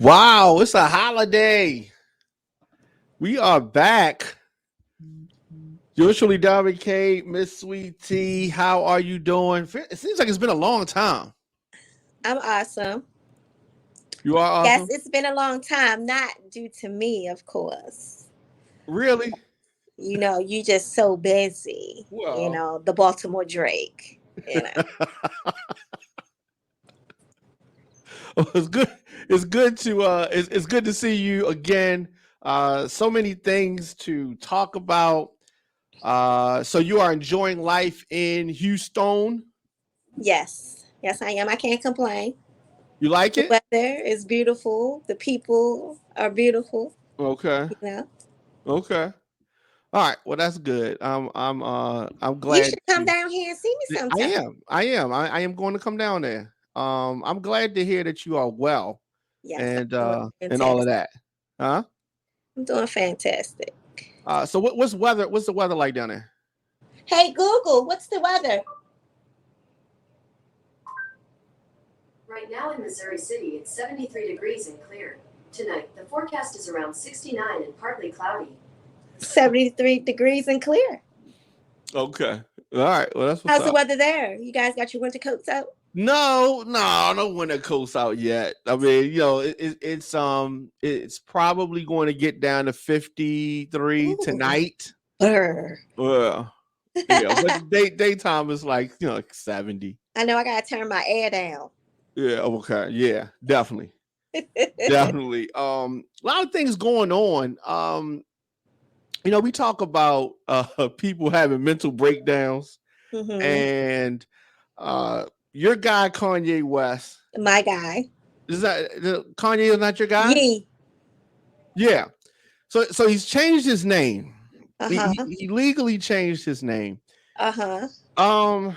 Wow, it's a holiday. We are back. Usually, Dominic K, Miss Sweet Tea, how are you doing? It seems like it's been a long time. I'm awesome. You are Yes, awesome. it's been a long time, not due to me, of course. Really? You just so busy. Well, The Baltimore Drake. You know. it's good. It's good to see you again. So many things to talk about. So you are enjoying life in Houston. Yes. Yes, I am. I can't complain. You like The it? weather is beautiful. The people are beautiful, Okay. you know. Okay. All right. Well, that's good. I'm You glad should come to. down here and see me Yeah, I sometime. am. I am. I am going to come down there. I'm glad to hear that you are well Yes, and I'm doing all of fantastic. that. Huh? I'm doing fantastic. So what's weather? What's the weather like down there? Hey Google, what's the weather? Right now in Missouri City, it's 73 degrees and clear. Tonight, the forecast is around 69 and partly cloudy. 73 degrees and clear. Okay. All right. Well, that's what's How's the up. weather there? You guys got your winter coats out? No winter coats out yet. I mean, it's probably going to get down to 53 Ooh. tonight. Brr. Well, yeah, but the daytime is like like 70. I know I gotta turn my air down. Yeah, okay. Yeah, definitely. Definitely. A lot of things going on. We talk about people having mental breakdowns hmm and your guy Kanye West. My guy. Is that Kanye is not your guy? Yee. Yeah. So he's changed his name. He, Uh-huh. he, he legally changed his name. Uh-huh. Um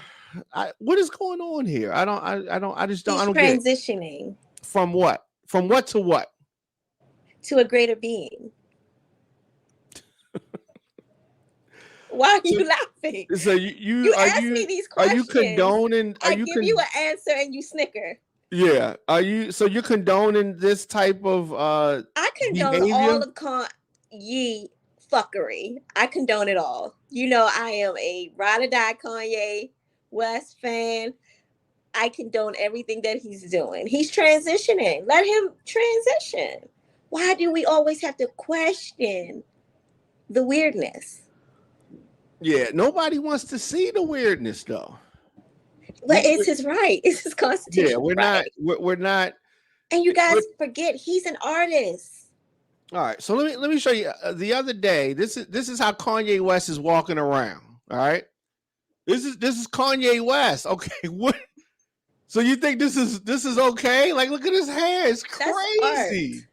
what is going on here? I just don't I He's don't get it. transitioning From what? From what to what? to a greater being. Why are So, you laughing? so you You ask me these are you questions. condoning I give you an answer and you snicker. yeah, are you so you're condoning this type of I condone behavior? all of Ye fuckery. I condone it all. I am a ride or die Kanye West fan. I condone everything that he's doing. He's transitioning. Let him transition. Why do we always have to question the weirdness? Yeah, nobody wants to see the weirdness though. But it's his right. It's his Yeah, constitutional right. we're not And you we're, guys forget he's an artist. all right. So let me show you the other day. This is how Kanye West is walking around. All right. This is Kanye West. Okay. What? So you think this is okay? Like, look at his hair. It's That's art. crazy.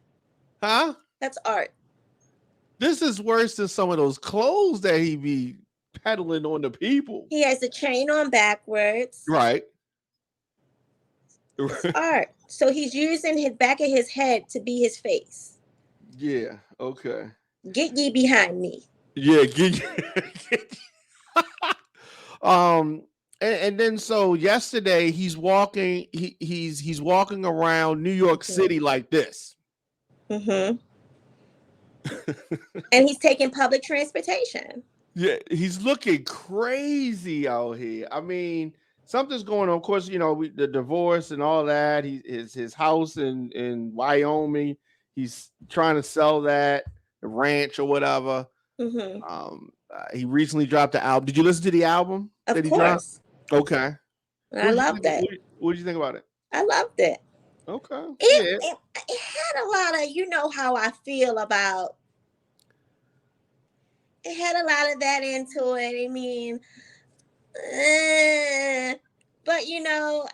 Huh? That's art. This is worse than some of those clothes that he be peddling on the people. He has the chain on backwards. Right. It's art. So he's using his back of his head to be his face. Yeah. Okay. Get ye behind me. Yeah. um. And then so yesterday he's walking. He's walking around New York City like this. Mm-hmm. And he's taking public transportation. Yeah, he's looking crazy out here. I mean, something's going on. Of course, the divorce and all that. His house in Wyoming. He's trying to sell that the ranch or whatever. Mm-hmm. He recently dropped the album. Did you listen to the album Of that he dropped? course. Okay. I loved it. What did you think about it? I loved it. Okay. It had a lot of, how I feel about. It had a lot of that into it. I mean, but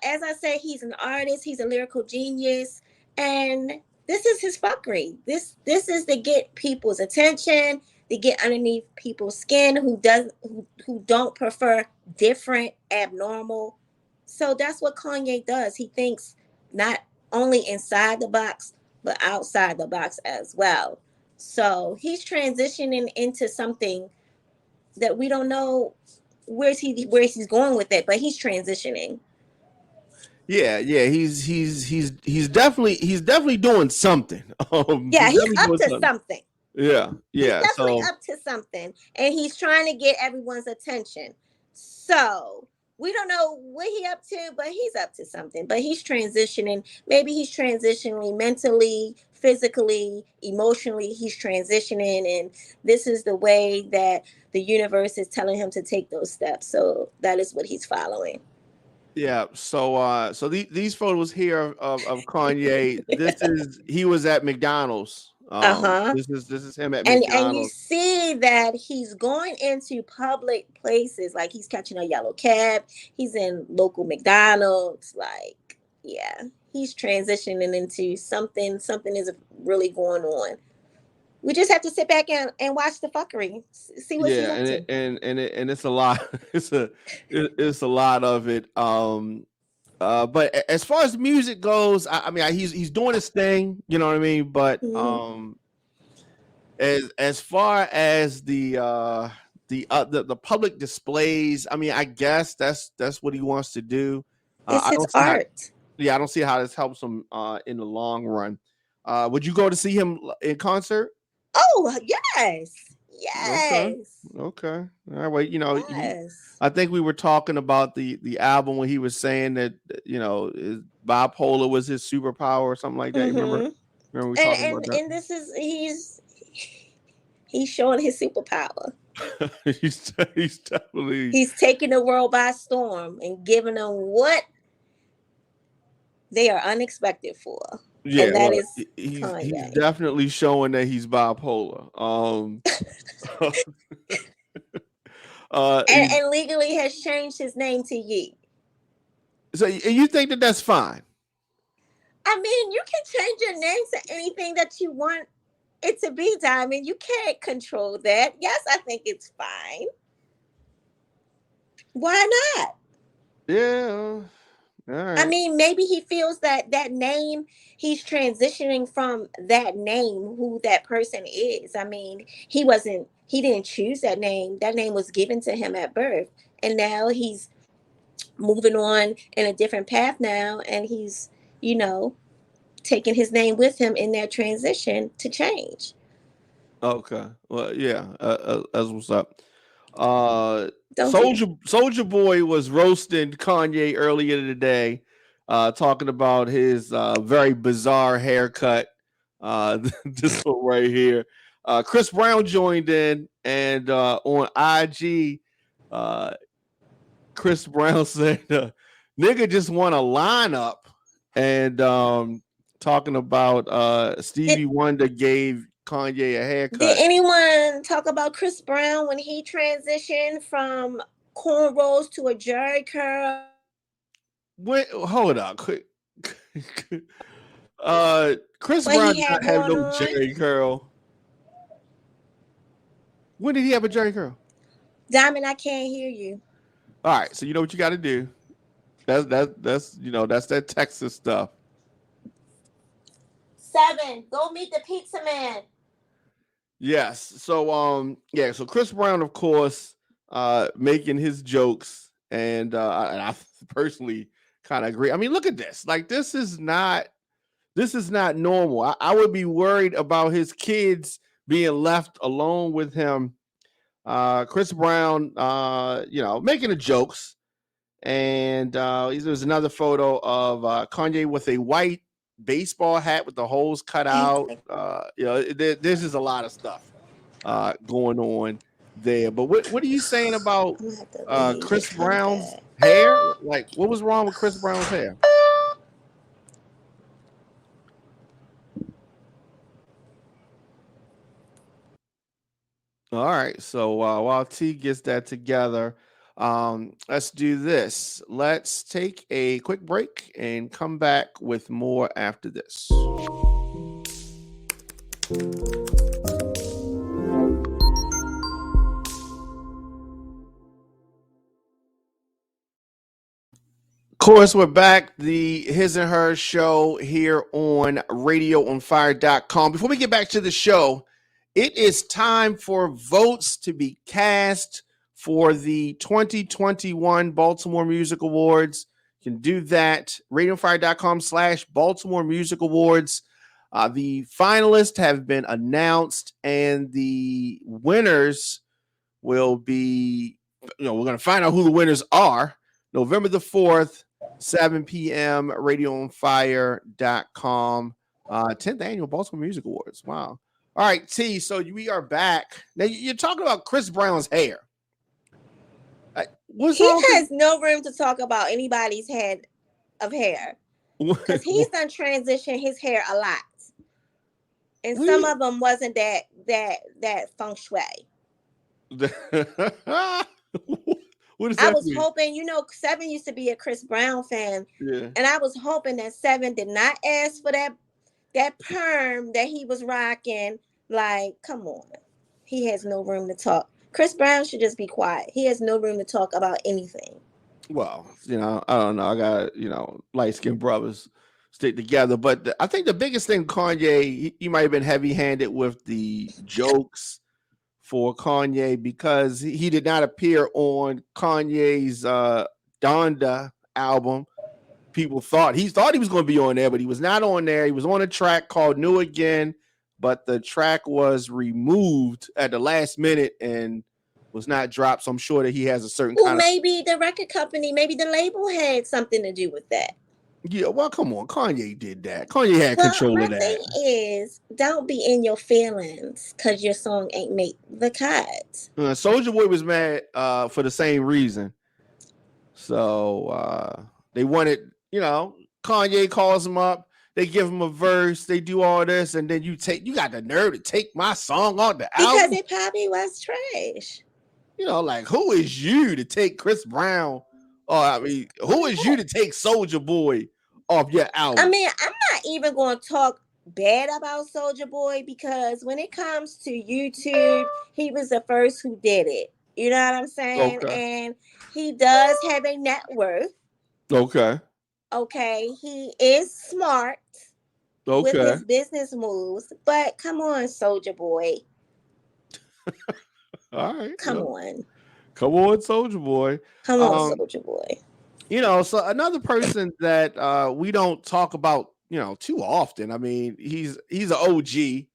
as I say, he's an artist. He's a lyrical genius, and this is his fuckery. This is to get people's attention, to get underneath people's skin who don't prefer different, abnormal. So that's what Kanye does. He thinks not only inside the box but outside the box as well. So he's transitioning into something that we don't know where's he's going with it, but he's transitioning. Yeah, yeah, he's definitely doing something. Yeah, He's he's definitely up doing to something. something. Yeah, He's yeah. definitely So up to something, and he's trying to get everyone's attention. So we don't know what he up to, but he's up to something. But he's transitioning. Maybe he's transitioning mentally, physically, emotionally. He's transitioning, and this is the way that the universe is telling him to take those steps. So that is what he's following. yeah, so these photos here of Kanye. This is he was at McDonald's. Uh-huh. This is him at And you McDonald's. see that he's going into public places, like he's catching a yellow cab, he's in local McDonald's, like, yeah, he's transitioning into something is really going on. We just have to sit back and watch the fuckery, see what he's Yeah, up and to. it's a lot. It's a lot of it. But as far as music goes, I mean, he's doing his thing. You know what I mean? But Mhm. as far as the public displays, I mean, I guess that's what he wants to do. It's I his don't see how. art. Yeah, I don't see how this helps him in the long run. Would you go to see him in concert? Oh, yes. Okay. Yes. Okay. All right. Well, Yes. I think we were talking about the album when he was saying that his bipolar was his superpower or something like that. Remember? Mm-hmm. Remember we talking And about and this is he's showing his superpower. that? He's definitely He's taking the world by storm and giving them what they are unexpected for. yeah. And that Well, is he's Kanye. definitely showing that he's bipolar. And, He's, and legally has changed his name to Ye. so you think that that's fine? I mean, you can change your name to anything that you want it to be, Diamond. You can't control that. Yes, I think it's fine. Why not? Yeah. All I right. mean, maybe he feels that that name, he's transitioning from that name, who that person is. I mean, he didn't choose that name. That name was given to him at birth. And now he's moving on in a different path now. And he's, you know, taking his name with him in that transition to change. Okay. Well, yeah. That's what's up. Uh, Don't you? Soldier Boy was roasting Kanye earlier today, talking about his very bizarre haircut. This one right here. Chris Brown joined in, and on IG, uh, Chris Brown said, "Nigga just won a lineup," and talking about Did Stevie Wonder gave Kanye a did haircut. anyone talk about Chris Brown when he transitioned from cornrows to a Jerry curl? Wait, hold on, quick. Chris What Brown he did had not have going no on? Jerry curl. When did he have a Jerry curl? Diamond, I can't hear you. All right, so you know what you got to do. That's that Texas stuff. 7, go meet the pizza man. Yes. So yeah. So Chris Brown, of course, making his jokes, and I personally kind of agree. I mean, look at this. Like this is not normal. I would be worried about his kids being left alone with him. Chris Brown, making the jokes. And there's another photo of Kanye with a white baseball hat with the holes cut out. There's just a lot of stuff going on there. But what are you saying about I'm gonna have to leave and Chris come Brown's back. hair? Like, what was wrong with Chris Brown's hair? All right. So while T gets that together, let's do this. Let's take a quick break and come back with more after this. Of course, we're back. The His and Her show here on radioonfire.com. Before we get back to the show, it is time for votes to be cast for the 2021 Baltimore Music Awards. You can do that. RadioFire.com/Baltimore Music Awards. The finalists have been announced, and the winners will be, we're going to find out who the winners are November the 4th, 7 p.m., radioonfire.com, 10th annual Baltimore Music Awards. Wow. All right, T, so we are back. Now, you're talking about Chris Brown's hair. He has no room to talk about anybody's head of hair because he's done transition his hair a lot. And some of them wasn't that feng shui. What does that I was mean? hoping, Seven used to be a Chris Brown fan. Yeah. And I was hoping that Seven did not ask for that perm that he was rocking. Like, come on. He has no room to talk. Chris Brown should just be quiet. He has no room to talk about anything. Well, I don't know. I got, light-skinned brothers stick together. But I think the biggest thing, Kanye, he might have been heavy-handed with the jokes for Kanye because he did not appear on Kanye's Donda album. People thought he was going to be on there, but he was not on there. He was on a track called New Again, but the track was removed at the last minute and was not dropped. So I'm sure that he has a certain kind of... maybe the record company, maybe the label had something to do with that. Yeah, well, come on. Kanye did that. Kanye had control of that. My thing is, don't be in your feelings because your song ain't make the cut. Soulja Boy was mad for the same reason. So they wanted, Kanye calls him up. They give him a verse. They do all this. And then you got the nerve to take my song off the album. Because it probably was trash. Like, who is you to take Chris Brown? Who is you to take Soulja Boy off your album? I'm not even going to talk bad about Soulja Boy because when it comes to YouTube, he was the first who did it. You know what I'm saying? Okay. And he does have a net worth. Okay. Okay. He is smart with his business moves. But come on, Soulja Boy. All right. Come on, Soulja Boy. Come on, Soulja Boy. So another person that we don't talk about, too often. I mean, he's an OG,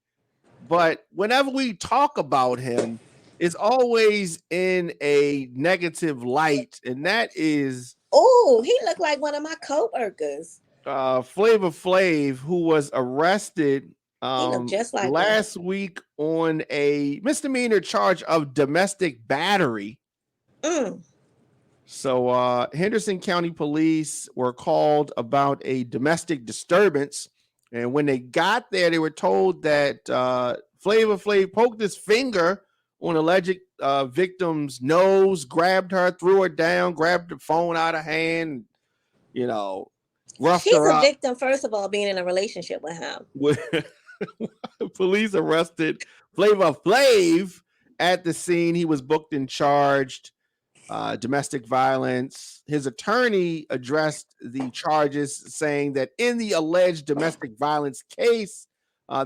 but whenever we talk about him, it's always in a negative light, and that is... Oh, he looked like one of my coworkers. Flavor Flav, who was arrested he looked just like last week on a misdemeanor charge of domestic battery. So Henderson County Police were called about a domestic disturbance. And when they got there, they were told that Flavor Flav poked his finger on alleged victim's nose, grabbed her, threw her down, grabbed the phone out of hand, roughed She's her a up. victim, first of all, being in a relationship with him. Police arrested Flavor Flav at the scene. He was booked and charged. Domestic violence. His attorney addressed the charges, saying that in the alleged domestic violence case,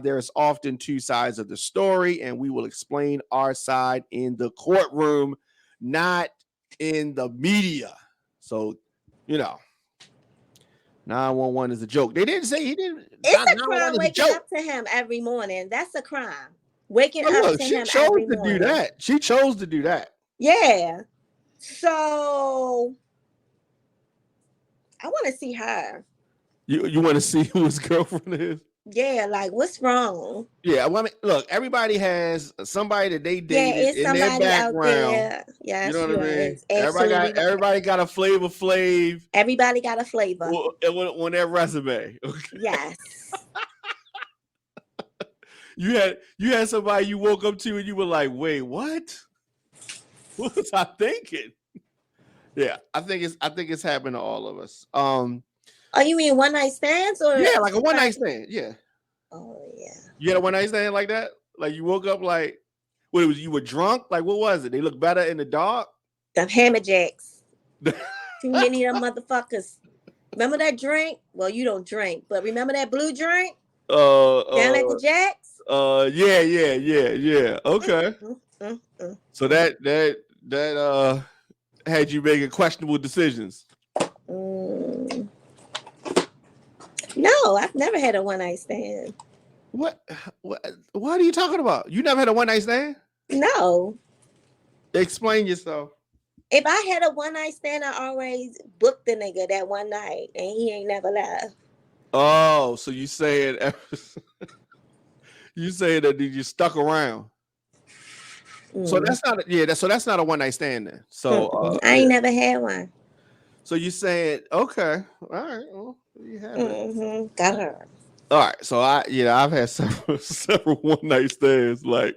there is often two sides of the story, and we will explain our side in the courtroom, not in the media. So, 911 is a joke. They didn't say he didn't. It's a crime waking up to him every morning. That's a crime. Waking up to him every morning. She chose to do that. She chose to do that. Yeah. So I want to see her. You want to see who his girlfriend is? Yeah, like what's wrong? Yeah, well, look, everybody has somebody that they dated in their background. Yes, you know what I mean? Everybody got a Flavor Flav. Everybody got a flavor on their resume. Okay. Yes. You had somebody you woke up to and you were like, wait, what? What was I thinking? Yeah, I think it's happened to all of us. Oh, you mean one night stands or? Yeah, like a one night stand. Yeah. Oh yeah. You had a one night stand like that? Like you woke up like, what was you were drunk? Like what was it? They look better in the dark? The hammer jacks. Too many of them motherfuckers. Remember that drink? Well, you don't drink, but remember that blue drink? Down at the Jacks? Yeah. Okay. So that had you making questionable decisions. No, I've never had a one night stand. What are you talking about? You never had a one night stand? No. Explain yourself. If I had a one night stand, I always booked the nigga that one night, and he ain't never left. Oh, so you saying that you stuck around? So that's not that's not a one night stand then. So I ain't never had one. So you saying okay? All right, well, you have it. Got her. All right, so I've had several one night stands. Like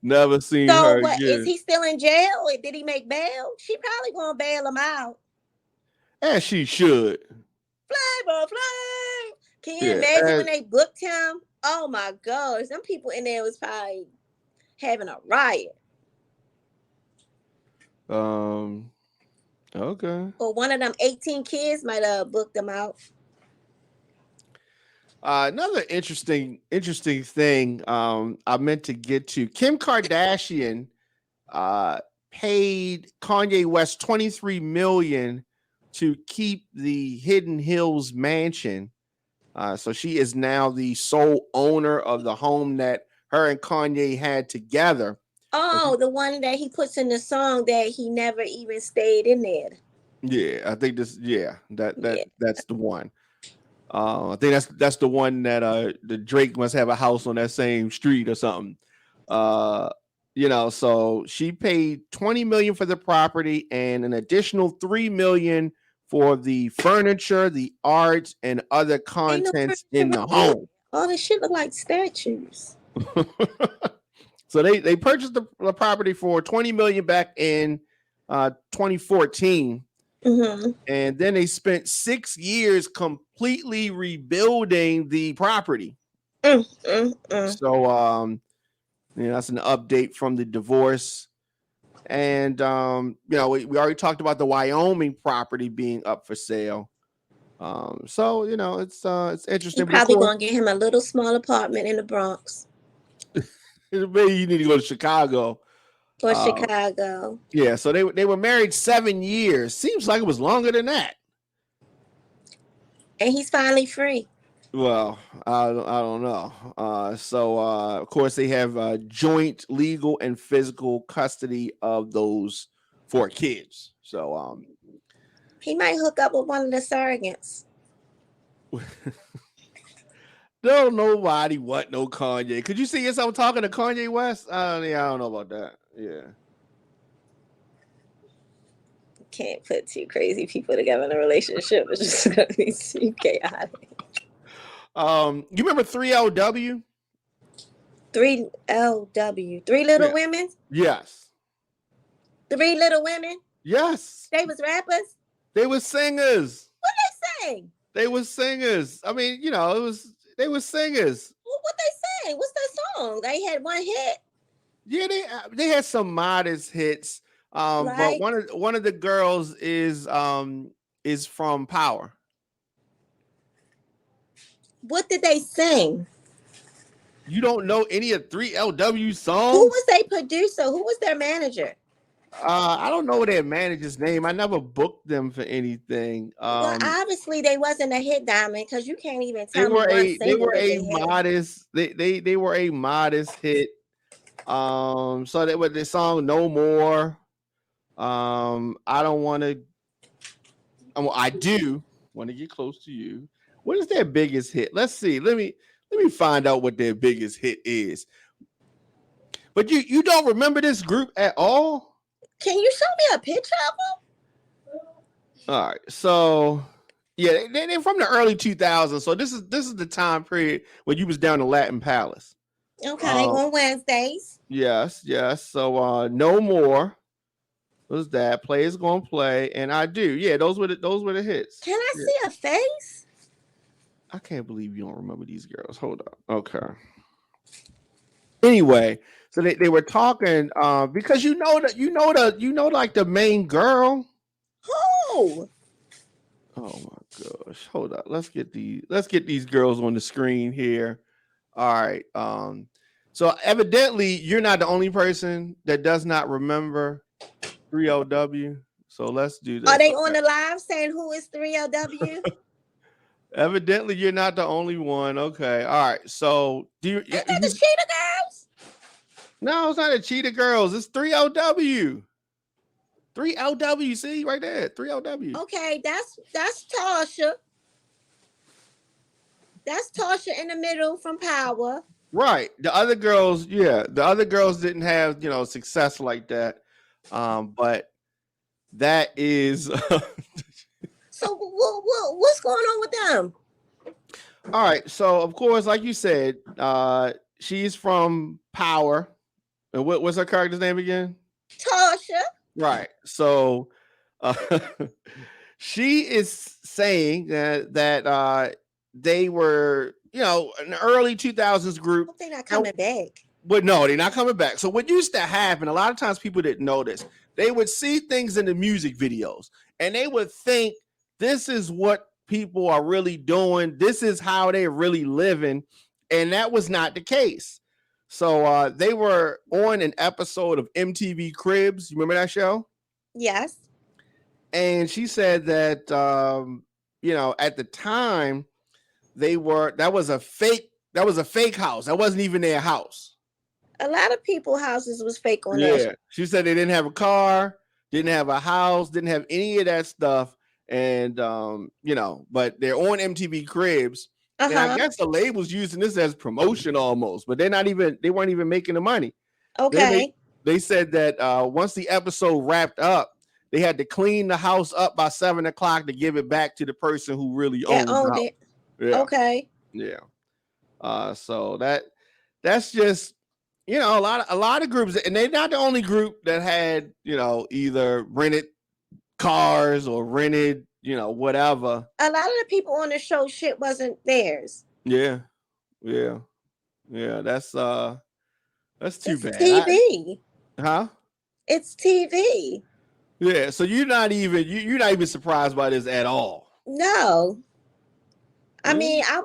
never seen So her what? Is again. he still in jail? Or did he make bail? She probably gonna bail him out. As she should. Flav. Can you imagine when they booked him? Oh my gosh, some people in there was probably having a riot. Okay. Or one of them 18 kids might have booked him out. Another interesting thing I meant to get to. Kim Kardashian paid Kanye West $23 million to keep the Hidden Hills mansion. So she is now the sole owner of the home that her and Kanye had together. Oh, the one that he puts in the song that he never even stayed in there. Yeah, I think that's the one. I think that's the one that the Drake must have a house on that same street or something. So she paid $20 million for the property and an additional $3 million for the furniture, the art, and other contents in the home. All this shit look like statues. So they purchased the property for $20 million back in 2014. And then they spent 6 years completely rebuilding the property. So that's an update from the divorce. And we already talked about the Wyoming property being up for sale. It's interesting. You're probably gonna get him a little small apartment in the Bronx. Maybe you need to go to Chicago. Or Chicago. Yeah, so they were married 7 years. Seems like it was longer than that. And he's finally free. Well, I don't know. Of course, they have joint legal and physical custody of those 4 kids. So he might hook up with one of the surrogates. Don't nobody want no Kanye. Could you see yourself talking to Kanye West? I don't know about that. Yeah. Can't put 2 crazy people together in a relationship. It's just gonna be too chaotic. You remember 3LW? 3LW. 3 Little Women? Yes. 3 Little Women? Yes. They was rappers? They were singers. What they sing? They were singers. I mean, they were singers. Well, what they sang? What's their song? They had one hit. Yeah, they had some modest hits. But one of the girls is from Power. What did they sing? You don't know any of 3LW songs? Who was their producer? Who was their manager? I don't know their manager's name. I never booked them for anything. Well, obviously they wasn't a hit, Diamond, because you can't even tell they were a modest hit. So they were the song "No More." I don't want to. I do want to get close to you. What is their biggest hit? Let's see. Let me find out what their biggest hit is. But you don't remember this group at all? Can you show me a picture of them? All right. So yeah, they're from the early 2000s. So this is the time period when you was down to Latin Palace. Okay, on Wednesdays. Yes. So No More was that. Players Gonna Play, and I Do. Yeah, those were the hits. Can I see a face? I can't believe you don't remember these girls. Hold on. Okay. Anyway, so they were talking because like the main girl. Who? Oh my gosh. Hold up. Let's get these girls on the screen here. All right. So evidently you're not the only person that does not remember 3LW. So let's do this. Are they on the live saying who is 3LW? Evidently, you're not the only one. Okay, all right. So, do you? Ain't that the Cheetah Girls? No, it's not a Cheetah Girls. It's 3LW. 3LW. See right there, 3LW. Okay, that's Tasha. That's Tasha in the middle from Power. Right. The other girls, yeah, the other girls didn't have success like that. But that is So what's going on with them? all right. So of course, like you said, she's from Power. And what's her character's name again? Tasha. Right. So uh, she is saying that they were, an early 2000s group. Hope they're not coming back. But no, they're not coming back. So what used to happen, a lot of times people didn't know this. They would see things in the music videos and they would think this is what people are really doing. This is how they're really living. And that was not the case. So they were on an episode of MTV Cribs. You remember that show? Yes. And she said that, at the time that was a fake house. That wasn't even their house. A lot of people's houses was fake on Yeah. that. She said they didn't have a car, didn't have a house, didn't have any of that stuff. And, but they're on MTV Cribs. And I guess the label's using this as promotion almost, but they weren't even making the money. Okay. They said that once the episode wrapped up, they had to clean the house up by 7 o'clock to give it back to the person who really owned it. Yeah. Okay. Yeah. So that's just a lot of groups, and they're not the only group that had either rented cars or rented whatever. A lot of the people on the show shit wasn't theirs. Yeah. That's too bad. TV. Huh? It's TV. Yeah. So you're not even surprised by this at all. No. I mean, I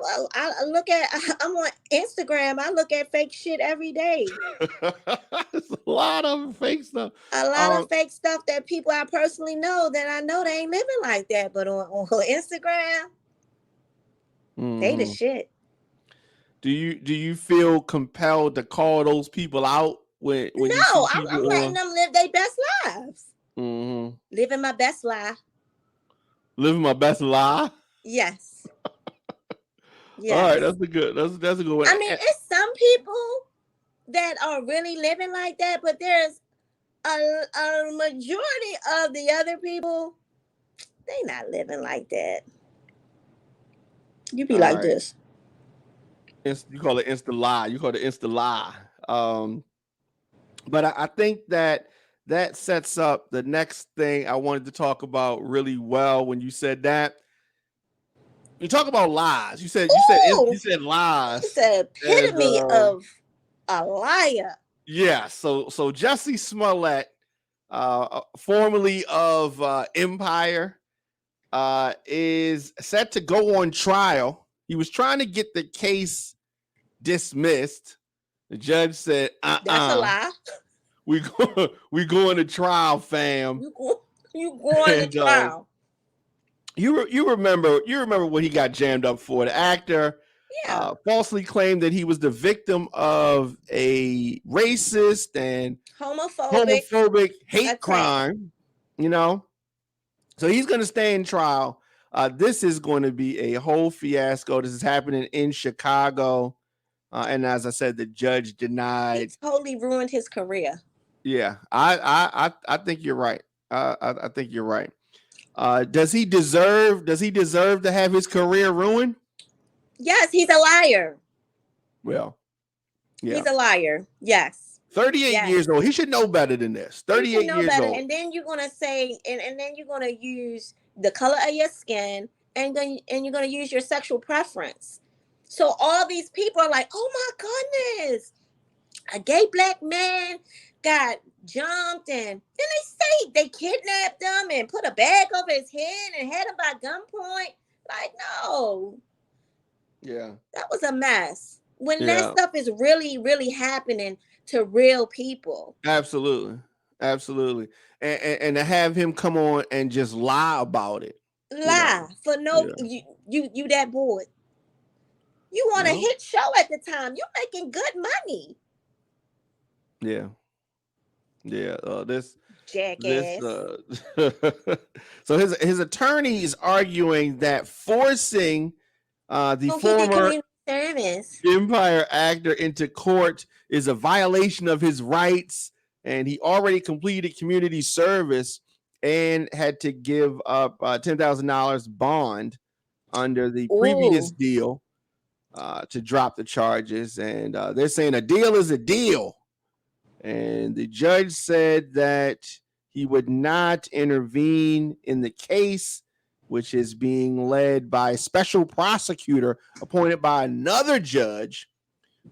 look at, I'm on Instagram. I look at fake shit every day. There's a lot of fake stuff. A lot of fake stuff that people I personally know that I know they ain't living like that. But on Instagram, they the shit. Do you feel compelled to call those people out when no, you see I'm letting them live their best lives. Mm-hmm. Living my best life. Living my best life? Yes. Yes. All right, that's a good one. I mean, it's some people that are really living like that, but there's a majority of the other people, they not living like that. You be like this. You call it Insta lie. But I think that sets up the next thing I wanted to talk about really well when you said that. You talk about lies. You said lies. It's the epitome of a liar. Yeah. So Jussie Smollett, formerly of Empire, is set to go on trial. He was trying to get the case dismissed. The judge said, That's a lie. We going to trial, fam. You going to trial. You remember what he got jammed up for. The actor falsely claimed that he was the victim of a racist and homophobic hate crime. So he's going to stay in trial. This is going to be a whole fiasco. This is happening in Chicago, and as I said, the judge denied. He totally ruined his career. Yeah, I think you're right. I think you're right. Does he deserve to have his career ruined? Yes, he's a liar. Well, yeah. He's a liar. Yes. 38 years old. He should know better than this. 38 years old. And then you're gonna say, and then you're gonna use the color of your skin, and you're gonna use your sexual preference. So all these people are like, oh my goodness, a gay black man got jumped, and then they say they kidnapped him and put a bag over his head and had him by gunpoint. Like, no. Yeah. That was a mess. When that stuff is really, really happening to real people. Absolutely. And to have him come on and just lie about it. Lie for no Yeah. you that bored. You want a Well, hit show at the time. You're making good money. yeah. Yeah. This Jackass. so his attorney is arguing that forcing the Oh, he did former community service. Empire actor into court is a violation of his rights, and he already completed community service and had to give up $10,000 bond under the previous Ooh. deal to drop the charges. And they're saying a deal is a deal. And the judge said that he would not intervene in the case, which is being led by a special prosecutor appointed by another judge.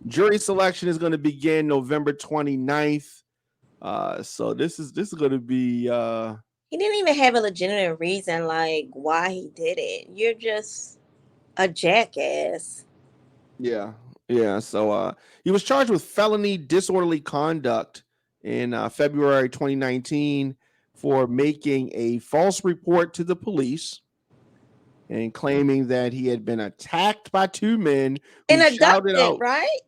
Jury selection is going to begin November 29th. So this is going to be He didn't even have a legitimate reason like why he did it. You're just a jackass. yeah. So he was charged with felony disorderly conduct in February 2019 for making a false report to the police and claiming that he had been attacked by two men who And shouted adopted, out, right?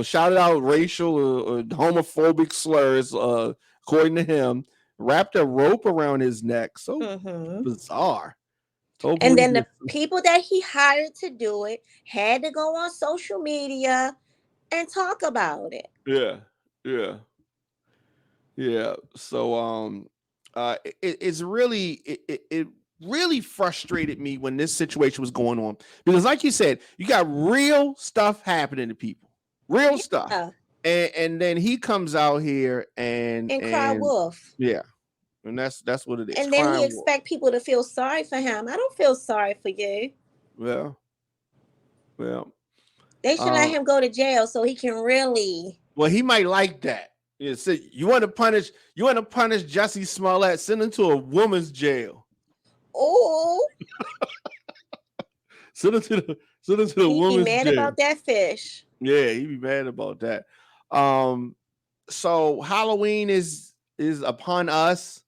shouted out racial or homophobic slurs, according to him, wrapped a rope around his neck. So bizarre. And then the people that he hired to do it had to go on social media and talk about it. Yeah. So it's really it really frustrated me when this situation was going on, because like you said, you got real stuff happening to people, real stuff, and then he comes out here and cry wolf. Yeah, and that's what it is. And then he expect people to feel sorry for him. I don't feel sorry for you. Well, they should let him go to jail so he can really. Well, he might like that. So you want to punish Jussie Smollett, send him to a woman's jail. Oh, send him to the woman's jail. He'd be mad about that fish. Yeah, he'd be mad about that. So Halloween is upon us.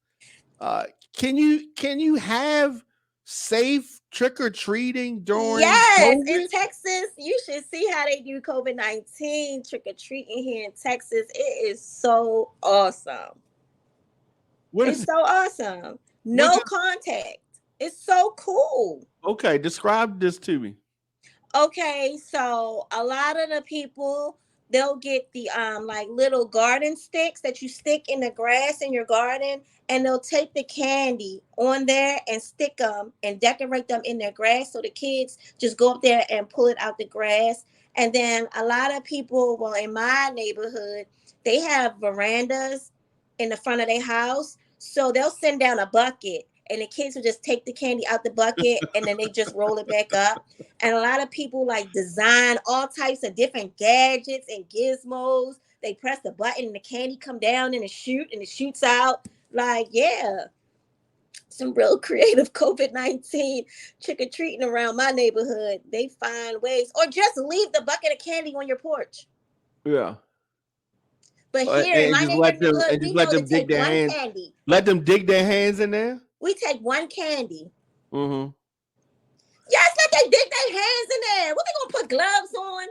Can you have safe trick-or-treating during COVID? In Texas? You should see how they do COVID-19 trick-or-treating here in Texas. It is so awesome. It's so awesome. No contact. It's so cool. Okay, describe this to me. Okay, so a lot of the people, they'll get the like little garden sticks that you stick in the grass in your garden, and they'll take the candy on there and stick them and decorate them in their grass, so the kids just go up there and pull it out the grass. And then a lot of people, well, in my neighborhood, they have verandas in the front of their house, so they'll send down a bucket and the kids will just take the candy out the bucket and then they just roll it back up. And a lot of people like design all types of different gadgets and gizmos. They press the button and the candy come down and it shoots out. Like, yeah, some real creative COVID-19 trick-or-treating around my neighborhood. They find ways, or just leave the bucket of candy on your porch. Yeah. But here in my neighborhood, we know to take one candy. Let them dig their hands in there? We take one candy. Mm-hmm. Yes, let they dig their hands in there. What, they gonna put gloves on?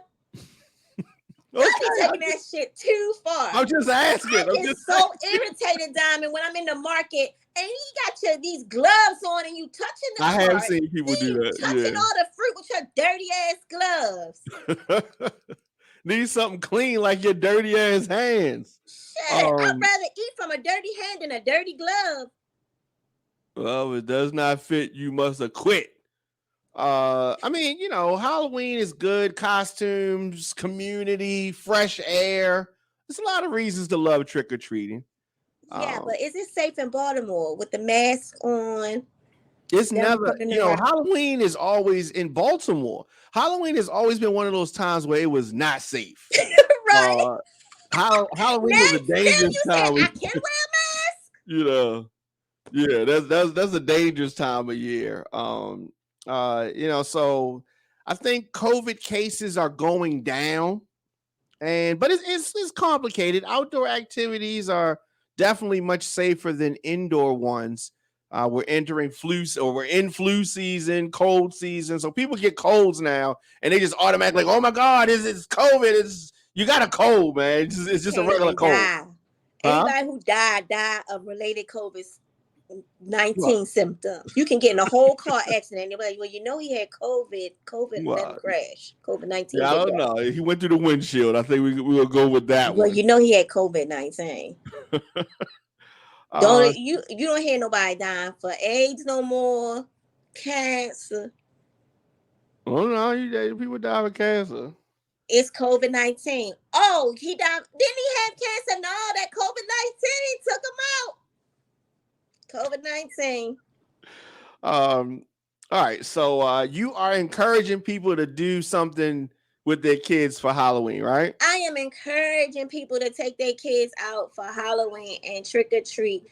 Okay. I be taking that shit too far. I'm just asking. I'm just so irritated, Diamond, when I'm in the market and you got these gloves on and you touching the I have seen people do that. Touching all the fruit with your dirty ass gloves. Need something clean like your dirty ass hands. Shit, I'd rather eat from a dirty hand than a dirty glove. Well, if it does not fit, you must have quit. I mean, you know, Halloween is good. Costumes, community, fresh air. There's a lot of reasons to love trick-or-treating. Yeah, but is it safe in Baltimore with the mask on? It's never, you know, Halloween is always in Baltimore. Halloween has always been one of those times where it was not safe. Right. Halloween was a dangerous time. I can't wear a mask. You know, yeah, that's a dangerous time of year. You know, so I think COVID cases are going down, but it's complicated. Outdoor activities are definitely much safer than indoor ones. We're entering we're in flu season, cold season. So people get colds now, and they just automatically like, oh my God, it's COVID. You got a cold, man. It's just a regular cold. Die. Huh? Anybody who died of related COVID-19 What? symptoms. You can get in a whole car accident. They're like, well, you know he had COVID. COVID let him What? crash. COVID-19. Yeah, I don't know. He went through the windshield. I think we will go with that Well, one. you know he had COVID-19. You don't hear nobody dying for AIDS no more. Cancer. Oh no, people die of cancer. It's COVID-19. Oh, he died. Didn't he have cancer? No, that COVID-19 took him out. COVID-19. All right. So you are encouraging people to do something with their kids for Halloween, right? I am encouraging people to take their kids out for Halloween and trick or treat.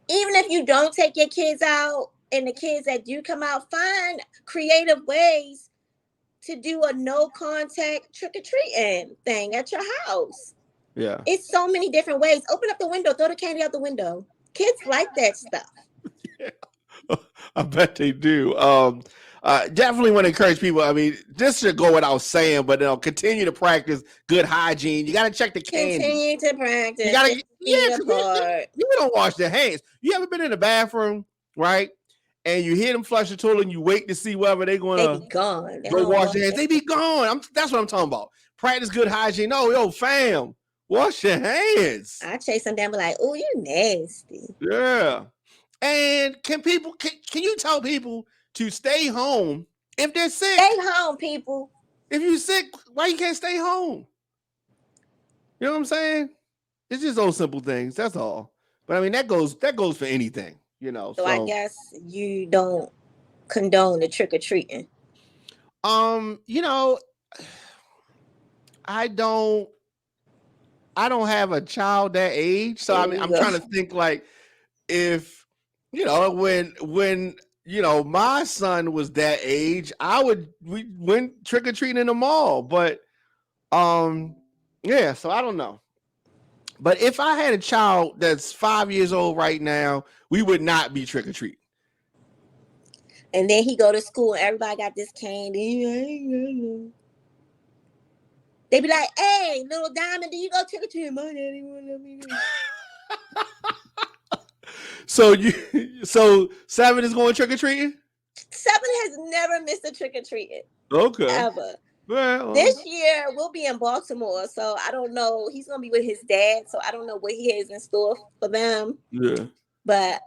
Even if you don't take your kids out, and the kids that do come out, find creative ways to do a no contact trick or treating thing at your house. Yeah. It's so many different ways. Open up the window, throw the candy out the window. Kids like that stuff. Yeah. I bet they do. Definitely want to encourage people. I mean, this should go without saying, but continue to practice good hygiene. You got to check the candy. Continue to practice. You got to you don't wash their hands. You ever been in the bathroom, right? And you hear them flush the toilet and you wait to see whether they're going to be gone. Go wash their hands. They be gone. That's what I'm talking about. Practice good hygiene. No, yo, fam, wash your hands. I chase them down, be like, oh, you nasty. Yeah. And can you tell people to stay home if they're sick? Stay home, people. If you're sick, why you can't stay home? You know what I'm saying? It's just those simple things. That's all. But I mean, that goes for anything. You know, so I guess you don't condone the trick or treating. You know, I don't have a child that age, so I mean, I'm trying to think like if you know when you know my son was that age, we went trick or treating in the mall, but yeah, so I don't know. But if I had a child that's 5 years old right now, we would not be trick or treat. And then he go to school and everybody got this candy. They be like, hey, little Diamond, do you go trick or treat? My daddy won't let me go. So 7 is going trick or treating? 7 has never missed a trick or treating. Okay. Ever. Well, this year we'll be in Baltimore, so I don't know. He's gonna be with his dad, so I don't know what he has in store for them. Yeah. But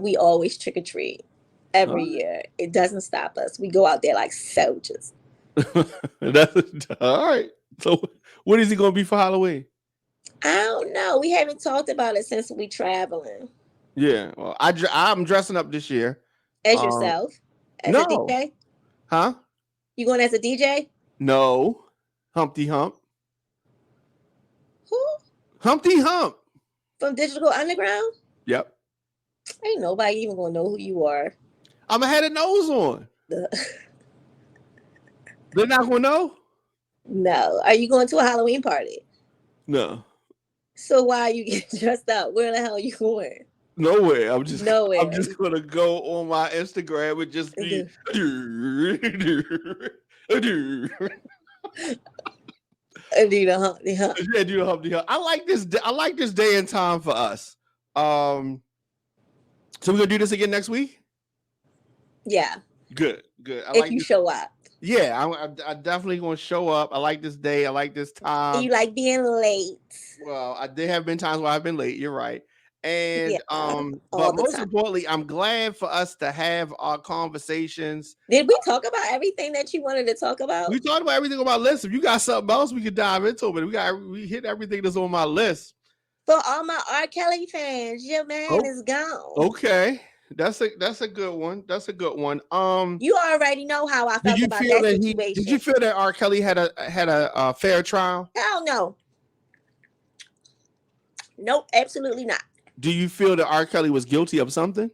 we always trick or treat every year. It doesn't stop us. We go out there like soldiers. That's all right. So what is he gonna be for Halloween? I don't know. We haven't talked about it since we traveling. Yeah. Well, I'm dressing up this year. As yourself? As a DJ? Huh? You going as a DJ? No. Humpty Hump. Who? Humpty Hump. From Digital Underground? Yep. Ain't nobody even gonna know who you are. I'm gonna have a nose on. They're not gonna know? No. Are you going to a Halloween party? No. So why are you getting dressed up? Where the hell are you going? Nowhere. I'm just gonna go on my Instagram and just be do the Humpty Hump. Yeah, do the Humpty Hump. I like this day and time for us. So we're gonna do this again next week? Yeah. Good. If you show up. Yeah, I definitely gonna show up. I like this day. I like this time. You like being late. Well, there have been times where I've been late. You're right. And but most importantly, I'm glad for us to have our conversations. Did we talk about everything that you wanted to talk about? We talked about everything on my list. If you got something else, we could dive into it. But we hit everything that's on my list. For all my R. Kelly fans, your man is gone. Okay. That's a good one. That's a good one. You already know how I felt about that situation. Did you feel that R. Kelly had a fair trial? Hell no. Nope, absolutely not. Do you feel that R. Kelly was guilty of something?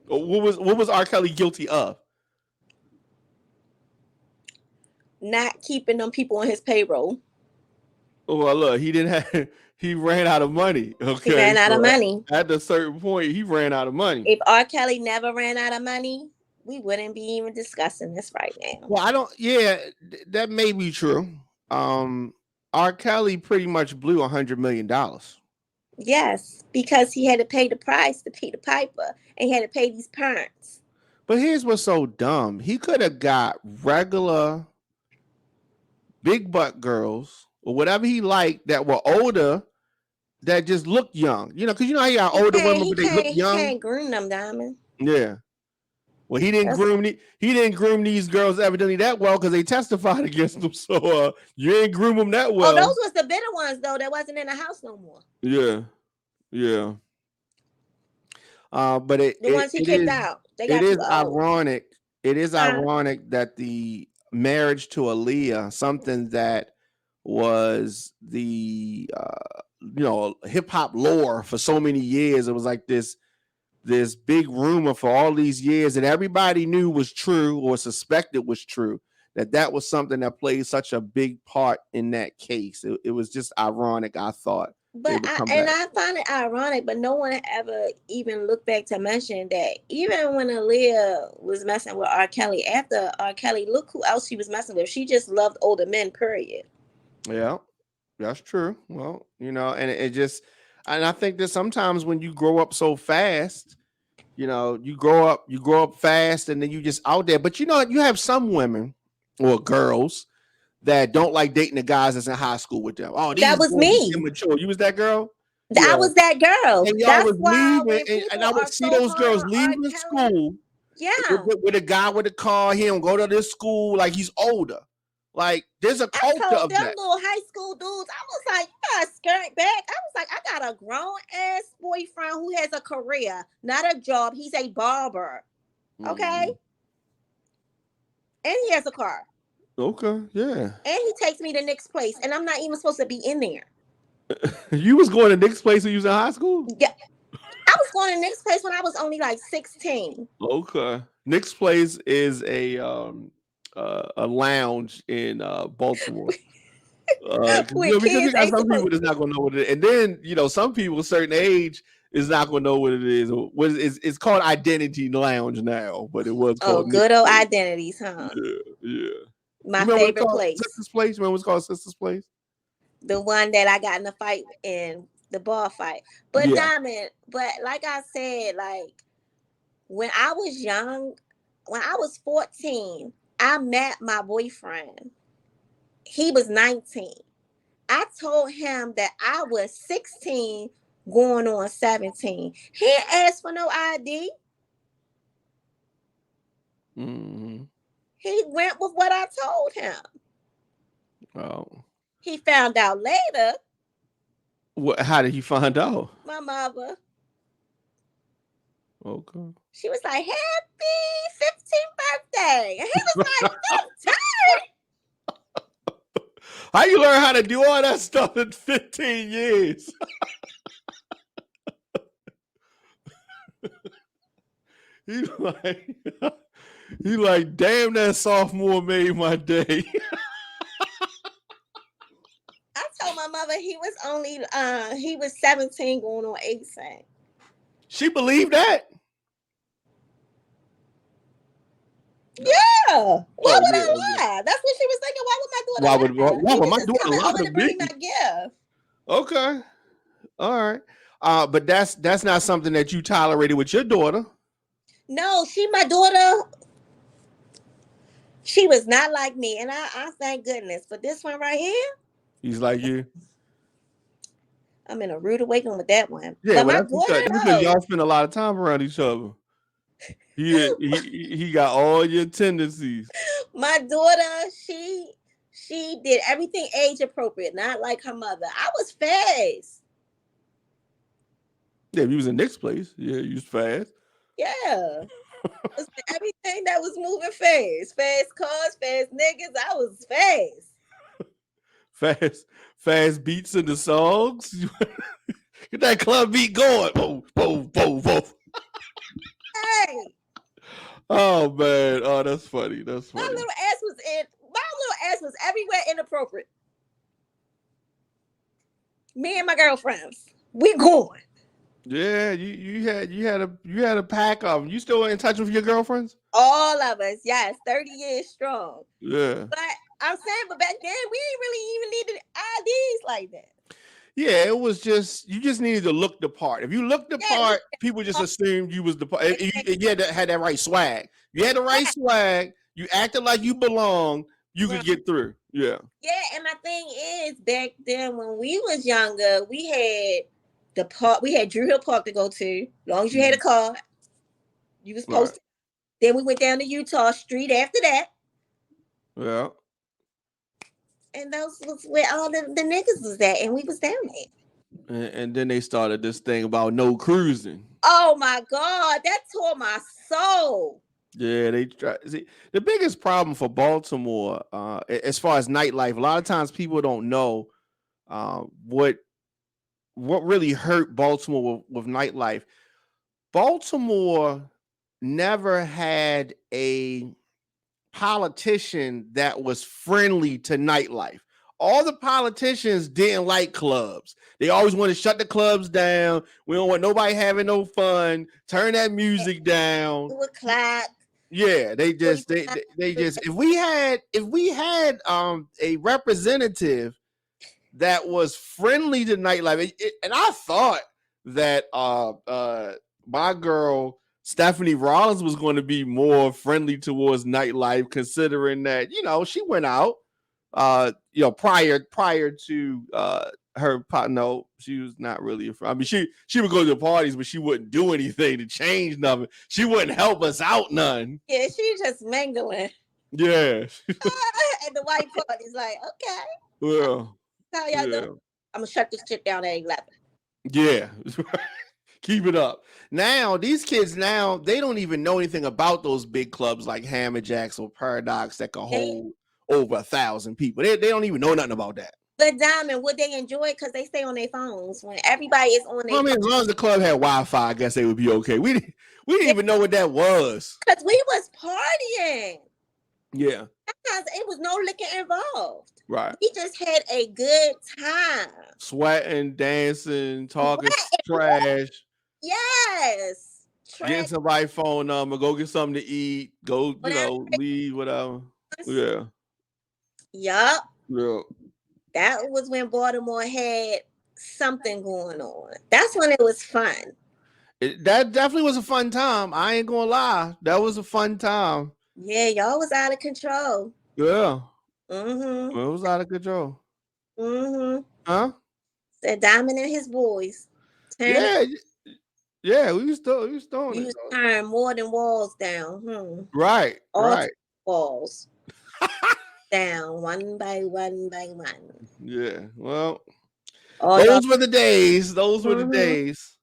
What was R. Kelly guilty of? Not keeping them people on his payroll. Well, look, he didn't have. He ran out of money. He Okay, ran out of so money. at a certain point, he ran out of money. If R. Kelly never ran out of money, we wouldn't be even discussing this right now. Well, I don't. Yeah, that may be true. R. Kelly pretty much blew $100 million. Yes, because he had to pay the price to Peter Piper, and he had to pay these parents. But here's what's so dumb: he could have got regular big butt girls or whatever he liked that were older that just looked young. Because you know how you got older women, but they look He young. can't groom them, Diamond. Yeah. Well, he didn't groom these girls evidently that well because they testified against him. So you ain't groom them that well. Oh, those was the bitter ones though. That wasn't in the house no more. Yeah. But the ones he kicked out. It is ironic. It is ironic that the marriage to Aaliyah, something that was the hip hop lore for so many years, it was like this big rumor for all these years that everybody knew was true or suspected was true, that was something that played such a big part in that case. It was just ironic, I thought. But I find it ironic, but no one ever even looked back to mention that even when Aaliyah was messing with R. Kelly, after R. Kelly, look who else she was messing with. She just loved older men, period. Yeah, that's true. Well, and it just, and I think that sometimes when you grow up so fast, you grow up fast and then you just out there. But you have some women or girls that don't like dating the guys that's in high school with them. Oh, that was me. Immature. You was that girl? I was that girl. And y'all was leaving, and I would see those girls leaving school. Yeah. With a guy with a car, he don't go to this school like he's older. Like there's a culture of that. Little high school dudes, I was like, you gotta skirt back. I was like, I got a grown ass boyfriend who has a career, not a job. He's a barber. Okay. And he has a car. Okay, yeah. And he takes me to Nick's place, and I'm not even supposed to be in there. You was going to Nick's place when you was in high school? Yeah. I was going to Nick's place when I was only like 16. Okay. Nick's place is a lounge in Baltimore. Because you got some people that's not gonna know what it is. And then some people a certain age is not gonna know what it is. It's called Identity Lounge now, but it was called good old Identities, huh? Yeah. My favorite place. Sister's Place. Remember what's called Sister's Place? The one that I got in a fight in the bar fight. But Diamond, but like I said, like when I was young, when I was 14, I met my boyfriend. He was 19. I told him that I was 16 going on 17. He didn't ask for no ID. Mm-hmm. He went with what I told him. Oh. He found out later. What? How did he find out? My mother. Okay. She was like, happy 15th birthday. And he was like, 15? How you learn how to do all that stuff in 15 years? He like, damn, that sophomore made my day. I told my mother he was 17 going on 18. She believed that? Yeah. Why would I lie? That's what she was thinking. Why would my daughter lie to me? My gift. Okay. All right. But that's not something that you tolerated with your daughter. No, my daughter, she was not like me. And I thank goodness. But this one right here. He's like you. I'm in a rude awakening with that one. Yeah, but my daughter, because y'all spend a lot of time around each other. He got all your tendencies. My daughter, she did everything age appropriate, not like her mother. I was fast. Yeah, you was in Nick's place. Yeah, you was fast. Yeah. Everything that was moving fast. Fast cars, fast niggas. I was fast. Fast beats in the songs. Get that club beat going. Boom, boom, boom, boom. Hey. Oh man. Oh, that's funny. That's funny. My little ass was everywhere inappropriate. Me and my girlfriends, we going. Yeah, you had a pack of them. You still in touch with your girlfriends? All of us, yes, 30 years strong. Yeah. But I'm saying, but back then we didn't really even need the IDs like that. Yeah, it was just you just needed to look the part. If you looked the part, people just assumed you was the part. You had that right swag. You had the right swag. You acted like you belonged. You could get through. Yeah. Yeah, and my thing is, back then when we was younger, we had the park. We had Drew Hill Park to go to. As long as you had a car, you was posted. Then we went down to Utah Street after that. Yeah. And those was where all the niggas was at, and we was down there. And then they started this thing about no cruising. Oh my God, that tore my soul. Yeah, they try. See, the biggest problem for Baltimore, as far as nightlife, a lot of times people don't know what really hurt Baltimore with nightlife. Baltimore never had a politician that was friendly to nightlife. All the politicians didn't like clubs. They always want to shut the clubs down. We don't want nobody having no fun. Turn that music down. Do a clap. Yeah, they just if we had a representative that was friendly to nightlife, and I thought that my girl Stephanie Rollins was going to be more friendly towards nightlife, considering that she went out prior to her partner. No, she was not really I mean, she would go to the parties, but she wouldn't do anything to change nothing. She wouldn't help us out none. Yeah, she just mingling. Yeah. And the white party's like, okay. Well, how y'all doing? I'm gonna shut this shit down at 11. Yeah. Keep it up. Now, these kids they don't even know anything about those big clubs like Hammer Jacks or Paradox that can hold over 1,000 people. They don't even know nothing about that. But Diamond, would they enjoy it because they stay on their phones when everybody is on their phones? As long as the club had Wi-Fi, I guess they would be okay. We didn't even know what that was. Because we was partying. Yeah. Sometimes it was no liquor involved. Right. We just had a good time. Sweating, dancing, talking trash. Yes. Getting somebody's phone number, go get something to eat, go, leave, whatever. Yeah. Yup. Yeah. That was when Baltimore had something going on. That's when it was fun. That definitely was a fun time. I ain't gonna lie. That was a fun time. Yeah, y'all was out of control. Yeah. Mm-hmm. It was out of control. Mm-hmm. Huh? Said Diamond and his boys. Yeah, we was doing you it. Was turn more than walls down. Right. Right. Walls. Down one by one. Yeah. Well, those were the days. Those were the days.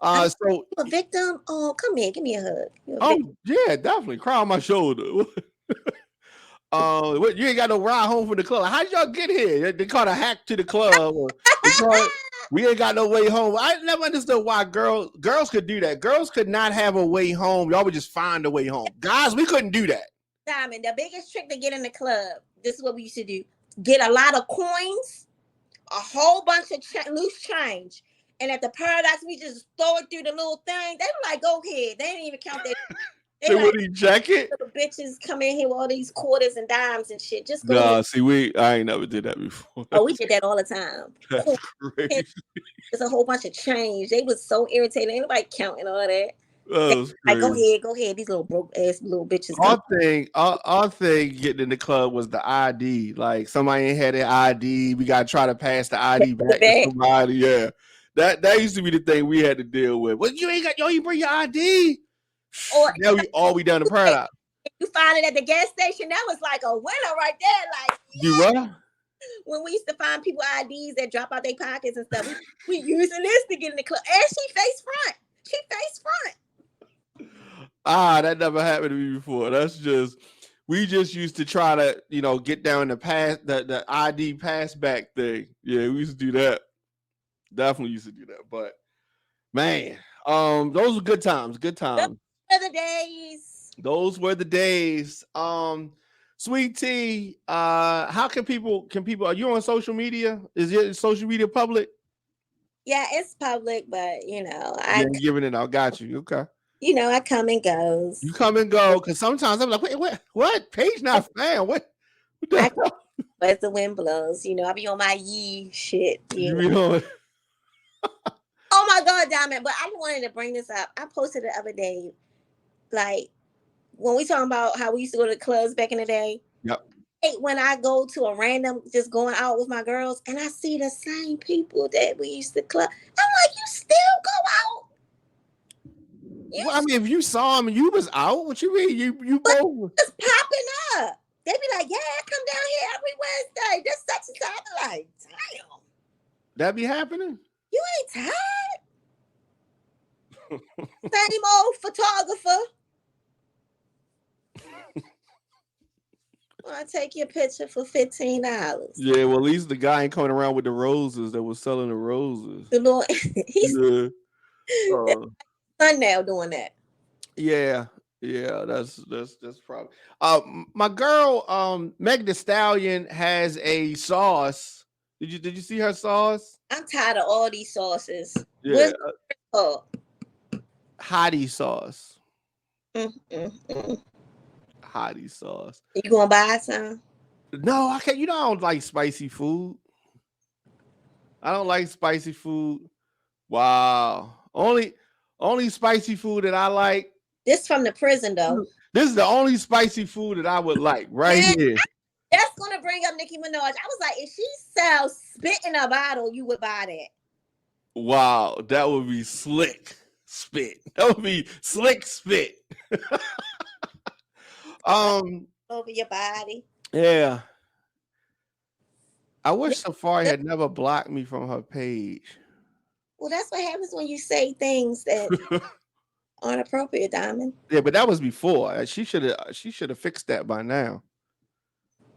So a victim. Oh, come here, give me a hug. Yeah, definitely. Cry on my shoulder. You ain't got no ride home from the club. How did y'all get here? They caught a hack to the club. We ain't got no way home. I never understood why girls could do that. Girls could not have a way home. Y'all would just find a way home. Guys, we couldn't do that. Diamond, the biggest trick to get in the club, this is what we used to do. Get a lot of coins, a whole bunch of loose change. And at the Paradox, we just throw it through the little thing. They were like, go ahead. They didn't even count that. They wouldn't check it? Little bitches come in here with all these quarters and dimes and shit. Just go ahead. See, I ain't never did that before. Oh, we did that all the time. That's crazy. There's a whole bunch of change. They was so irritated. Ain't nobody counting all that. Like, go ahead. These little broke ass little bitches. Our thing getting in the club was the ID. Like somebody ain't had their ID. We gotta try to pass the ID back to somebody. Yeah. That used to be the thing we had to deal with. Well, you bring your ID. Or now we down to Paradise. You find it at the gas station. That was like a winner right there. Like you what? When we used to find people IDs that drop out their pockets and stuff, we using this to get in the club. And she face front. That never happened to me before. We just used to try to, get down the ID pass back thing. Yeah, we used to do that. Definitely used to do that. But man, those were good times. Good times. Those were the days. Sweet Tea, how can people are you on social media? Is your social media public? Yeah, it's public, but you know, You ain't giving it out. Got you. Okay. I come and goes. You come and go because sometimes I'm like, wait, what? Page not fan. What the I hell? as the wind blows, I be on my yee shit. You be on? Oh my God, Diamond! But I wanted to bring this up. I posted the other day, like when we talking about how we used to go to the clubs back in the day. Yep. When I go to a random, just going out with my girls, and I see the same people that we used to club, I'm like, you still go out? Well, I mean, if you saw him and you was out, what you mean? You both It's popping up. They be like, yeah, I come down here every Wednesday. This such and such. I'm like, damn. That be happening? You ain't tired? Same old photographer. I'll take your picture for $15. Yeah, well, at least the guy ain't coming around with the roses that was selling the roses. The Lord, he's thumbnail doing that. Yeah, that's probably. My girl, Meg Thee Stallion has a sauce. Did you see her sauce? I'm tired of all these sauces. Yeah, What's hottie sauce. Hottie sauce. You gonna buy some? No, I can't. I don't like spicy food. I don't like spicy food. Wow. Only spicy food that I like. This from the prison though. This is the only spicy food that I would like right here. That's gonna bring up Nicki Minaj. I was like, if she sells spit in a bottle, you would buy that. Wow, that would be slick spit. That would be slick spit. Over your body. Yeah. I wish Safari had never blocked me from her page. Well, that's what happens when you say things that aren't appropriate, Diamond. Yeah, but that was before. She should have fixed that by now.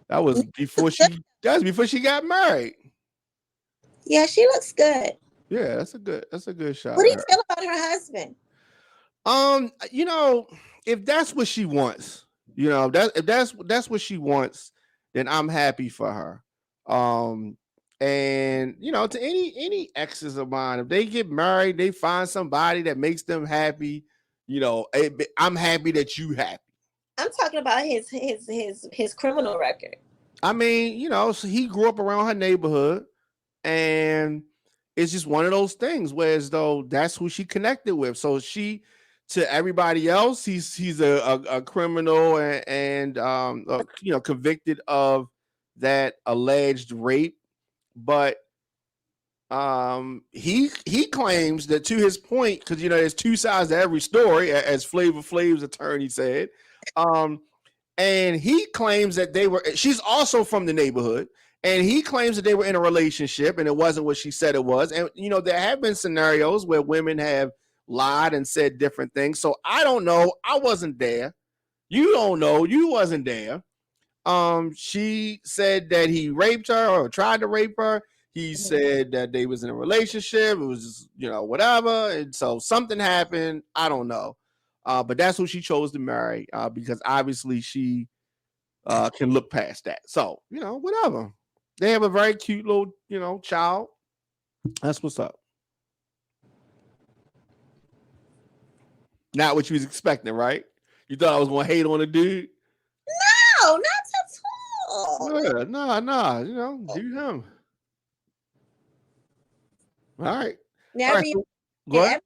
That was before she got married. Yeah, she looks good. Yeah, that's a good shot. What do you feel about her husband? If that's what she wants, if that's what she wants, then I'm happy for her. And to any exes of mine, if they get married, they find somebody that makes them happy. I'm happy that you happy. I'm talking about his criminal record. I mean, so he grew up around her neighborhood, and it's just one of those things where as though that's who she connected with. So to everybody else, he's a criminal and convicted of that alleged rape, but he claims that, to his point, because there's two sides to every story, as Flavor Flav's attorney said, and he claims that she's also from the neighborhood, and he claims that they were in a relationship and it wasn't what she said it was. And there have been scenarios where women have lied and said different things. So I don't know. I wasn't there. You don't know. You wasn't there. She said that he raped her or tried to rape her. He said that they was in a relationship. It was just, whatever. And so something happened. I don't know. But that's who she chose to marry because obviously she can look past that. So, whatever. They have a very cute little, child. That's what's up. Not what you was expecting, right? You thought I was going to hate on a dude? No, not at all. Yeah, nah. Do him. All right. Now, all right, go ahead.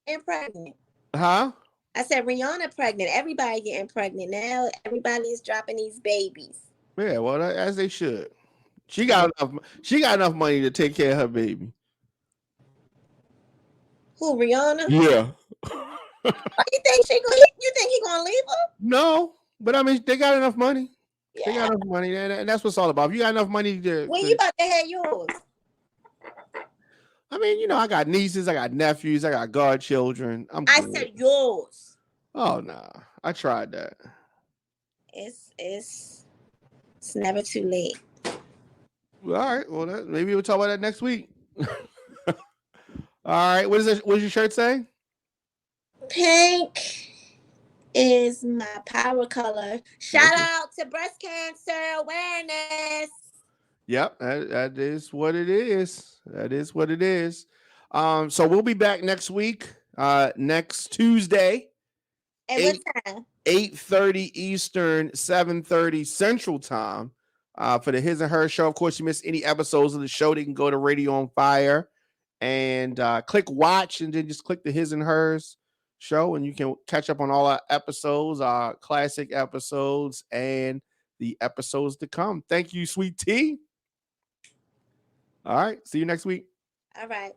And pregnant. Huh? I said Rihanna pregnant. Everybody getting pregnant now. Everybody is dropping these babies. Yeah, well, as they should. She got enough money to take care of her baby. Who, Rihanna? Yeah. You think he gonna leave her? No, but I mean they got enough money. Yeah. They got enough money, and that's what's all about. If you got enough money to when you about to have yours? I mean, I got nieces, I got nephews, I got godchildren. I said yours. Oh no, I tried that. It's never too late. All right, well, maybe we'll talk about that next week. All right, what does your shirt say? Pink is my power color. Shout out to breast cancer awareness. Yep, that is what it is. That is what it is. So we'll be back next week, next Tuesday, At what time? 8:30 Eastern, 7:30 Central Time, for the His and Her Show. Of course, you miss any episodes of the show, they can go to Radio on Fire and click watch, and then just click the His and Hers Show, and you can catch up on all our episodes, our classic episodes, and the episodes to come. Thank you, Sweet Tea. All right, see you next week. All right.